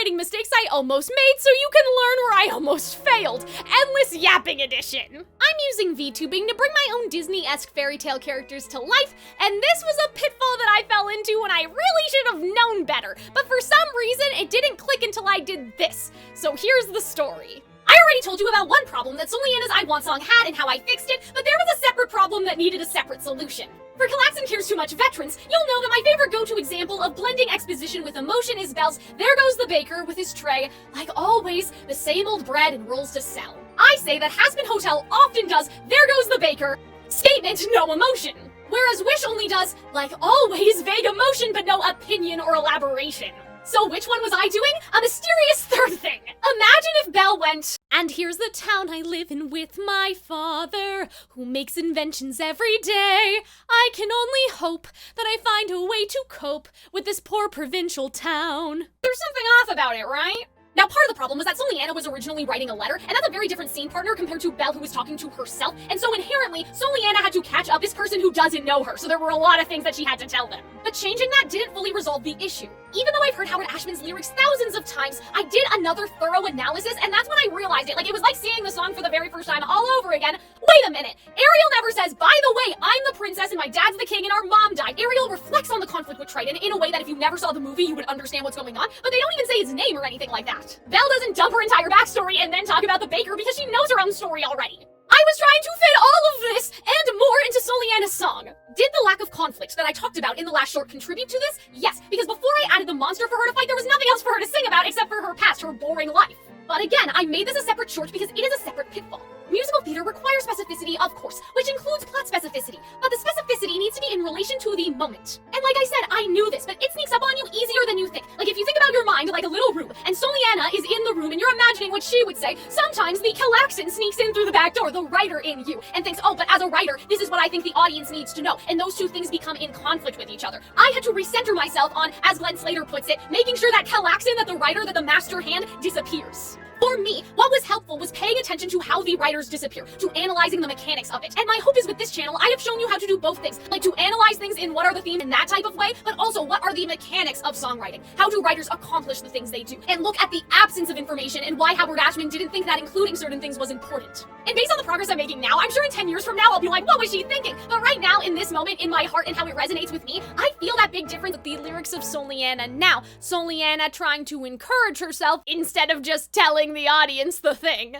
songwriting mistakes I almost made so you can learn where I almost failed. Endless yapping edition. I'm using VTubing to bring my own Disney-esque fairy tale characters to life, and this was a pitfall that I fell into when I really should have known better, but for some reason it didn't click until I did this. So here's the story. I already told you about one problem that Soliana's I Want song had and how I fixed it, but there was a separate problem that needed a separate solution. For Calxiyn Cares Too Much veterans, you'll know that my favorite go-to example of blending exposition with emotion is Belle's "There goes the baker with his tray, like always, the same old bread and rolls to sell." I say that Has-Been Hotel often does "There goes the baker," statement, no emotion. Whereas Wish only does, like always, vague emotion but no opinion or elaboration. So which one was I doing? A mysterious third thing. Imagine if Belle went, "And here's the town I live in with my father, who makes inventions every day. I can only hope that I find a way to cope with this poor provincial town." There's something off about it, right? Now, part of the problem was that Soliana was originally writing a letter, and that's a very different scene partner compared to Belle, who was talking to herself, and so inherently, Soliana had to catch up this person who doesn't know her, so there were a lot of things that she had to tell them. But changing that didn't fully resolve the issue. Even though I've heard Howard Ashman's lyrics thousands of times, I did another thorough analysis, and that's when I realized it. Like, it was like seeing the song for the very first time all over again. Wait a minute! Ariel never says, "By the way, I'm the princess and my dad's the king and our mom died." Ariel reflects on the conflict with Triton in a way that if you never saw the movie, you would understand what's going on, but they don't even say his name or anything like that. Belle doesn't dump her entire backstory and then talk about the baker because she knows her own story already. I was trying to fit all of this and more into Soliana's song. Did the lack of conflict that I talked about in the last short contribute to this? Yes, because before I added the monster for her to fight, there was nothing else for her to sing about except for her past, her boring life. But again, I made this a separate short because it is a separate pitfall. Musical theater requires specificity, of course, which includes plot specificity, but the specificity needs to be in relation to the moment. And like I said, I knew this, but it sneaks up on you easier than you think. Like if you think about your mind like a little room, and Soliana is in the room and you're imagining what she would say, sometimes the Calxiyn sneaks in through the back door, the writer in you, and thinks, oh, but as a writer, this is what I think the audience needs to know, and those two things become in conflict with each other. I had to recenter myself on, as Glenn Slater puts it, making sure that Calxiyn, that the writer, that the master hand, disappears. For me, what was helpful was paying attention to how the writers disappear, to analyzing the mechanics of it. And my hope is with this channel, I have shown you how to do both things, like to analyze things in what are the themes in that type of way, but also what are the mechanics of songwriting? How do writers accomplish the things they do? And look at the absence of information and why Howard Ashman didn't think that including certain things was important. And based on the progress I'm making now, I'm sure in 10 years from now, I'll be like, what was she thinking? But right now, in this moment, in my heart and how it resonates with me, I feel that big difference with the lyrics of Soliana now. Soliana trying to encourage herself instead of just telling the audience the thing.